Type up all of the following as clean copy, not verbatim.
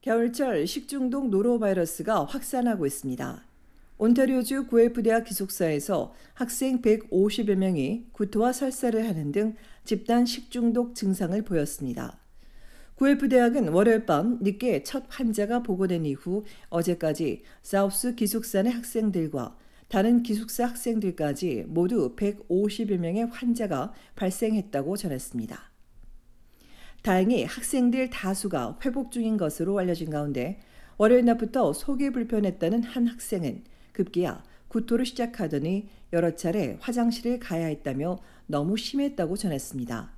겨울철 식중독 노로바이러스가 확산하고 있습니다. 온타리오주 구엘프대학 기숙사에서 학생 150여 명이 구토와 설사를 하는 등 집단 식중독 증상을 보였습니다. 구엘프대학은 월요일 밤 늦게 첫 환자가 보고된 이후 어제까지 사우스 기숙사 내 학생들과 다른 기숙사 학생들까지 모두 150여 명의 환자가 발생했다고 전했습니다. 다행히 학생들 다수가 회복 중인 것으로 알려진 가운데 월요일 낮부터 속이 불편했다는 한 학생은 급기야 구토를 시작하더니 여러 차례 화장실을 가야 했다며 너무 심했다고 전했습니다.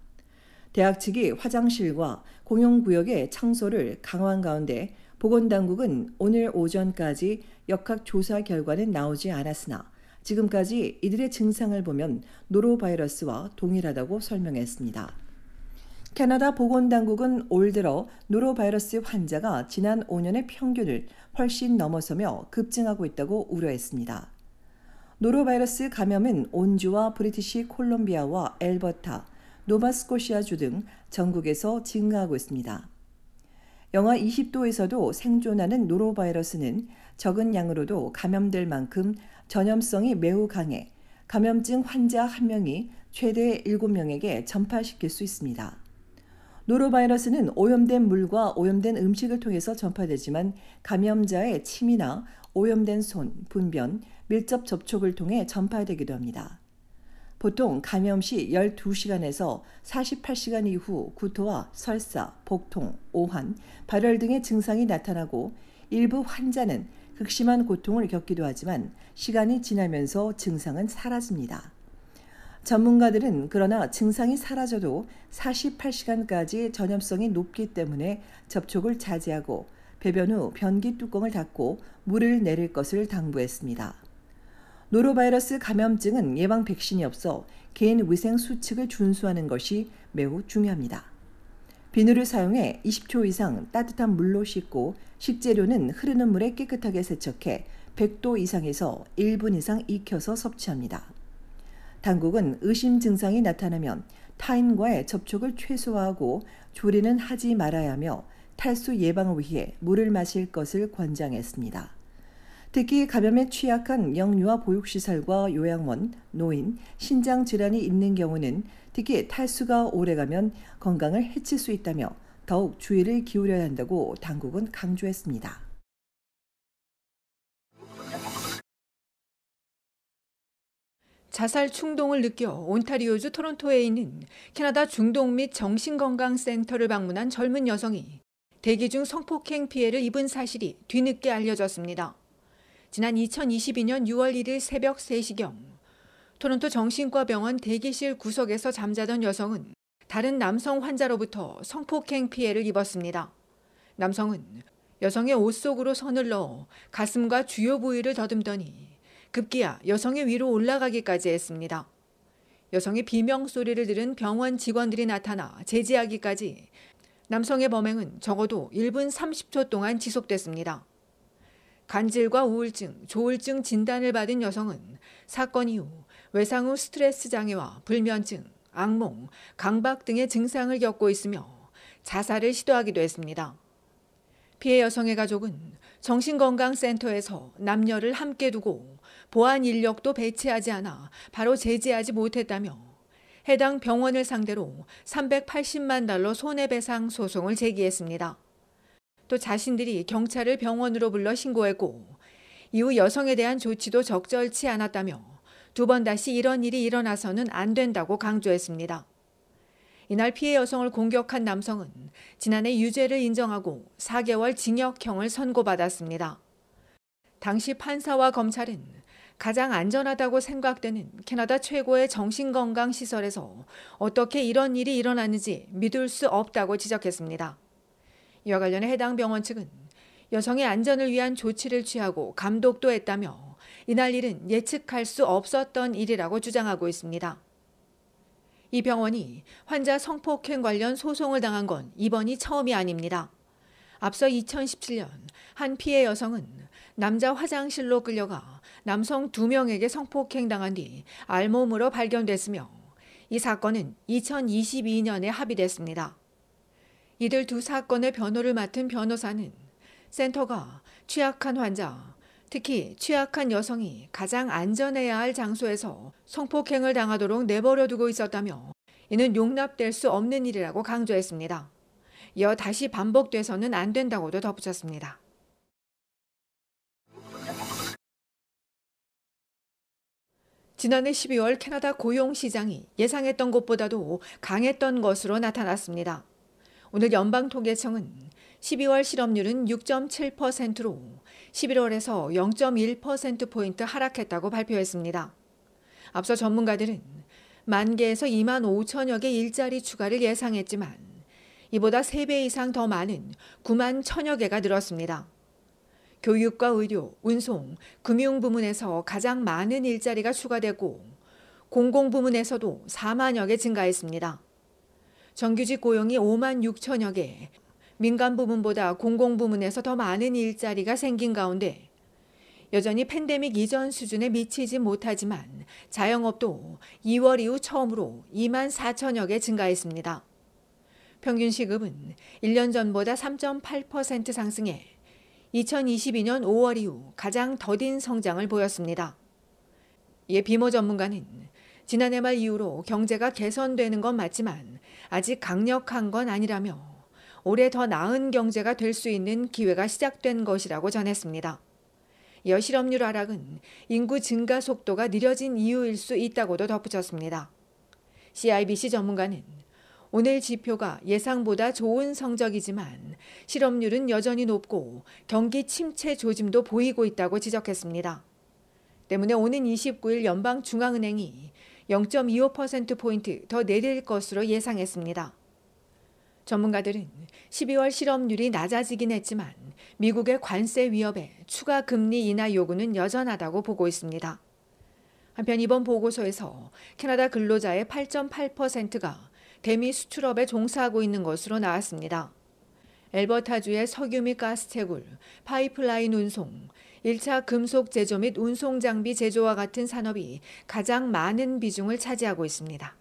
대학 측이 화장실과 공용구역의 청소를 강화한 가운데 보건당국은 오늘 오전까지 역학조사 결과는 나오지 않았으나 지금까지 이들의 증상을 보면 노로바이러스와 동일하다고 설명했습니다. 캐나다 보건당국은 올 들어 노로바이러스 환자가 지난 5년의 평균을 훨씬 넘어서며 급증하고 있다고 우려했습니다. 노로바이러스 감염은 온주와 브리티시 콜롬비아와 엘버타, 노바스코시아주 등 전국에서 증가하고 있습니다. 영하 20도에서도 생존하는 노로바이러스는 적은 양으로도 감염될 만큼 전염성이 매우 강해 감염증 환자 1명이 최대 7명에게 전파시킬 수 있습니다. 노로바이러스는 오염된 물과 오염된 음식을 통해서 전파되지만 감염자의 침이나 오염된 손, 분변, 밀접 접촉을 통해 전파되기도 합니다. 보통 감염 시 12시간에서 48시간 이후 구토와 설사, 복통, 오한, 발열 등의 증상이 나타나고 일부 환자는 극심한 고통을 겪기도 하지만 시간이 지나면서 증상은 사라집니다. 전문가들은 그러나 증상이 사라져도 48시간까지 전염성이 높기 때문에 접촉을 자제하고 배변 후 변기 뚜껑을 닫고 물을 내릴 것을 당부했습니다. 노로바이러스 감염증은 예방 백신이 없어 개인 위생 수칙을 준수하는 것이 매우 중요합니다. 비누를 사용해 20초 이상 따뜻한 물로 씻고 식재료는 흐르는 물에 깨끗하게 세척해 100도 이상에서 1분 이상 익혀서 섭취합니다. 당국은 의심 증상이 나타나면 타인과의 접촉을 최소화하고 조리는 하지 말아야 하며 탈수 예방을 위해 물을 마실 것을 권장했습니다. 특히 감염에 취약한 영유아 보육시설과 요양원, 노인, 신장질환이 있는 경우는 특히 탈수가 오래가면 건강을 해칠 수 있다며 더욱 주의를 기울여야 한다고 당국은 강조했습니다. 자살 충동을 느껴 온타리오주 토론토에 있는 캐나다 중독 및 정신건강센터를 방문한 젊은 여성이 대기 중 성폭행 피해를 입은 사실이 뒤늦게 알려졌습니다. 지난 2022년 6월 1일 새벽 3시경 토론토 정신과 병원 대기실 구석에서 잠자던 여성은 다른 남성 환자로부터 성폭행 피해를 입었습니다. 남성은 여성의 옷 속으로 손을 넣어 가슴과 주요 부위를 더듬더니 급기야 여성의 위로 올라가기까지 했습니다. 여성의 비명 소리를 들은 병원 직원들이 나타나 제지하기까지 남성의 범행은 적어도 1분 30초 동안 지속됐습니다. 간질과 우울증, 조울증 진단을 받은 여성은 사건 이후 외상 후 스트레스 장애와 불면증, 악몽, 강박 등의 증상을 겪고 있으며 자살을 시도하기도 했습니다. 피해 여성의 가족은 정신건강센터에서 남녀를 함께 두고 보안 인력도 배치하지 않아 바로 제지하지 못했다며 해당 병원을 상대로 $380만 손해배상 소송을 제기했습니다. 또 자신들이 경찰을 병원으로 불러 신고했고 이후 여성에 대한 조치도 적절치 않았다며 두 번 다시 이런 일이 일어나서는 안 된다고 강조했습니다. 이날 피해 여성을 공격한 남성은 지난해 유죄를 인정하고 4개월 징역형을 선고받았습니다. 당시 판사와 검찰은 가장 안전하다고 생각되는 캐나다 최고의 정신건강시설에서 어떻게 이런 일이 일어났는지 믿을 수 없다고 지적했습니다. 이와 관련해 해당 병원 측은 여성의 안전을 위한 조치를 취하고 감독도 했다며 이날 일은 예측할 수 없었던 일이라고 주장하고 있습니다. 이 병원이 환자 성폭행 관련 소송을 당한 건 이번이 처음이 아닙니다. 앞서 2017년 한 피해 여성은 남자 화장실로 끌려가 남성 2명에게 성폭행 당한 뒤 알몸으로 발견됐으며 이 사건은 2022년에 합의됐습니다. 이들 두 사건의 변호를 맡은 변호사는 센터가 취약한 환자, 특히 취약한 여성이 가장 안전해야 할 장소에서 성폭행을 당하도록 내버려 두고 있었다며 이는 용납될 수 없는 일이라고 강조했습니다. 이어 다시 반복돼서는 안 된다고도 덧붙였습니다. 지난해 12월 캐나다 고용시장이 예상했던 것보다도 강했던 것으로 나타났습니다. 오늘 연방통계청은 12월 실업률은 6.7%로 11월에서 0.1%포인트 하락했다고 발표했습니다. 앞서 전문가들은 10,000개에서 25,000여 개 일자리 추가를 예상했지만 이보다 3배 이상 더 많은 91,000여 개가 늘었습니다. 교육과 의료, 운송, 금융 부문에서 가장 많은 일자리가 추가됐고 공공 부문에서도 4만여 개 증가했습니다. 정규직 고용이 56,000여 개, 민간 부문보다 공공 부문에서 더 많은 일자리가 생긴 가운데 여전히 팬데믹 이전 수준에 미치지 못하지만 자영업도 2월 이후 처음으로 24,000여 개 증가했습니다. 평균 시급은 1년 전보다 3.8% 상승해 2022년 5월 이후 가장 더딘 성장을 보였습니다. 이에 비모 전문가는 지난해 말 이후로 경제가 개선되는 건 맞지만 아직 강력한 건 아니라며 올해 더 나은 경제가 될 수 있는 기회가 시작된 것이라고 전했습니다. 이어 실업률 하락은 인구 증가 속도가 느려진 이유일 수 있다고도 덧붙였습니다. CIBC 전문가는 오늘 지표가 예상보다 좋은 성적이지만 실업률은 여전히 높고 경기 침체 조짐도 보이고 있다고 지적했습니다. 때문에 오는 29일 연방중앙은행이 0.25%포인트 더 내릴 것으로 예상했습니다. 전문가들은 12월 실업률이 낮아지긴 했지만 미국의 관세 위협에 추가 금리 인하 요구는 여전하다고 보고 있습니다. 한편 이번 보고서에서 캐나다 근로자의 8.8%가 대미 수출업에 종사하고 있는 것으로 나왔습니다. 엘버타주의 석유 및 가스 채굴, 파이프라인 운송, 1차 금속 제조 및 운송 장비 제조와 같은 산업이 가장 많은 비중을 차지하고 있습니다.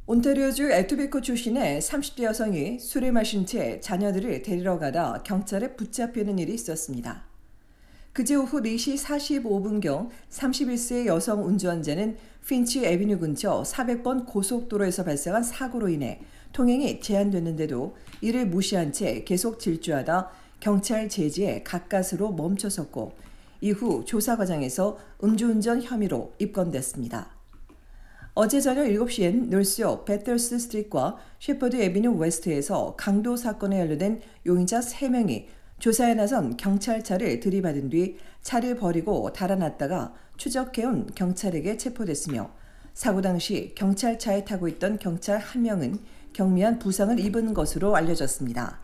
온타리오주 에토비코 출신의 30대 여성이 술을 마신 채 자녀들을 데리러 가다 경찰에 붙잡히는 일이 있었습니다. 그제 오후 4시 45분경 31세 여성 운전자는 핀치 애비뉴 근처 400번 고속도로에서 발생한 사고로 인해 통행이 제한됐는데도 이를 무시한 채 계속 질주하다 경찰 제지에 가까스로 멈춰섰고 이후 조사 과정에서 음주운전 혐의로 입건됐습니다. 어제 저녁 7시엔 놀스역 배터스 스트리트과 셰퍼드 애비뉴 웨스트에서 강도 사건에 연루된 용의자 3명이 조사에 나선 경찰차를 들이받은 뒤 차를 버리고 달아났다가 추적해온 경찰에게 체포됐으며 사고 당시 경찰차에 타고 있던 경찰 1명은 경미한 부상을 입은 것으로 알려졌습니다.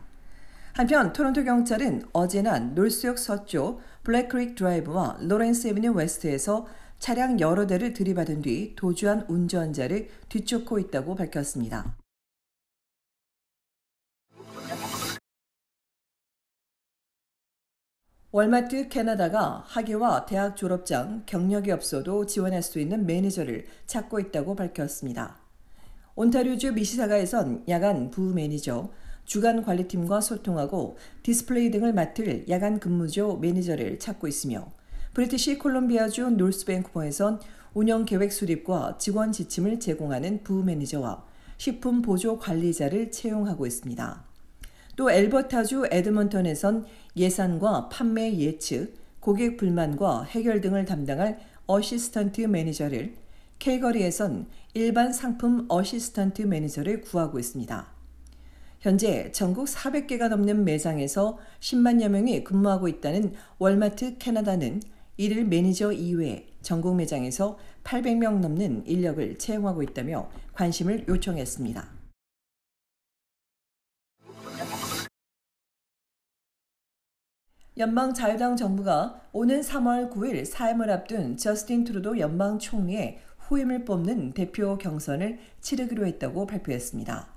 한편 토론토 경찰은 어제 낮 놀스역 서쪽 블랙크릭 드라이브와 로렌스 애비뉴 웨스트에서 차량 여러 대를 들이받은 뒤 도주한 운전자를 뒤쫓고 있다고 밝혔습니다. 월마트 캐나다가 학위와 대학 졸업장, 경력이 없어도 지원할 수 있는 매니저를 찾고 있다고 밝혔습니다. 온타리오주 미시사가에선 야간 부부 매니저, 주간 관리팀과 소통하고 디스플레이 등을 맡을 야간 근무조 매니저를 찾고 있으며 브리티시 콜롬비아주 노스밴쿠버에선 운영계획 수립과 직원 지침을 제공하는 부부 매니저와 식품 보조 관리자를 채용하고 있습니다. 또 엘버타주 에드먼턴에선 예산과 판매 예측, 고객 불만과 해결 등을 담당할 어시스턴트 매니저를, 캘거리에선 일반 상품 어시스턴트 매니저를 구하고 있습니다. 현재 전국 400개가 넘는 매장에서 10만여 명이 근무하고 있다는 월마트 캐나다는 이를 매니저 이외에 전국 매장에서 800명 넘는 인력을 채용하고 있다며 관심을 요청했습니다. 연방자유당 정부가 오는 3월 9일 사임을 앞둔 저스틴 트루도 연방 총리의 후임을 뽑는 대표 경선을 치르기로 했다고 발표했습니다.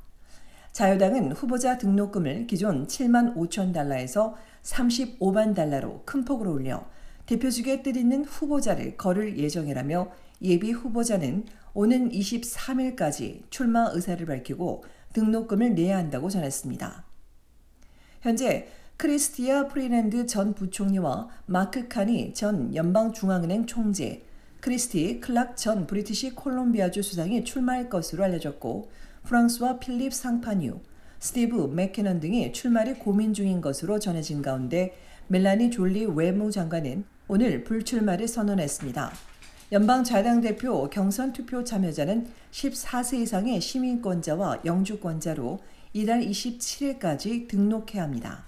자유당은 후보자 등록금을 기존 $7만 5천 달러에서 $35만 달러로 큰 폭으로 올려 대표직에 뜻있는 후보자를 거를 예정이라며 예비 후보자는 오는 23일까지 출마 의사를 밝히고 등록금을 내야 한다고 전했습니다. 현재 크리스티아 프리랜드 전 부총리와 마크 카니 전 연방중앙은행 총재, 크리스티 클락 전 브리티시 콜롬비아주 수상이 출마할 것으로 알려졌고 프랑스와 필립 상파뉴, 스티브 맥캐넌 등이 출마를 고민 중인 것으로 전해진 가운데 멜라니 졸리 외무장관은 오늘 불출마를 선언했습니다. 연방자당 대표 경선 투표 참여자는 14세 이상의 시민권자와 영주권자로 이달 27일까지 등록해야 합니다.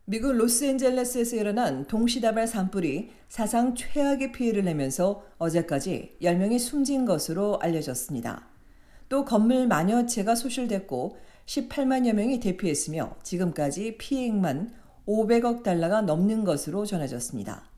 미국 로스앤젤레스에서 일어난 동시다발 산불이 사상 최악의 피해를 내면서 어제까지 10명이 숨진 것으로 알려졌습니다. 또 건물 만여 채가 소실됐고 18만여 명이 대피했으며 지금까지 피해액만 500억 달러가 넘는 것으로 전해졌습니다.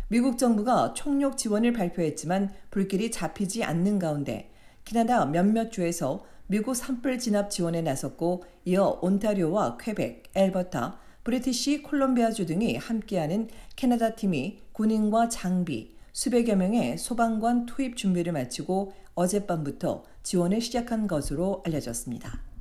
미국 정부가 총력 지원을 발표했지만 불길이 잡히지 않는 가운데 캐나다 몇몇 주에서 미국 산불 진압 지원에 나섰고 이어 온타리오와 퀘벡, 엘버타, 브리티시 콜롬비아주 등이 함께하는 캐나다 팀이 군인과 장비, 수백여 명의 소방관 투입 준비를 마치고 어젯밤부터 지원을 시작한 것으로 알려졌습니다.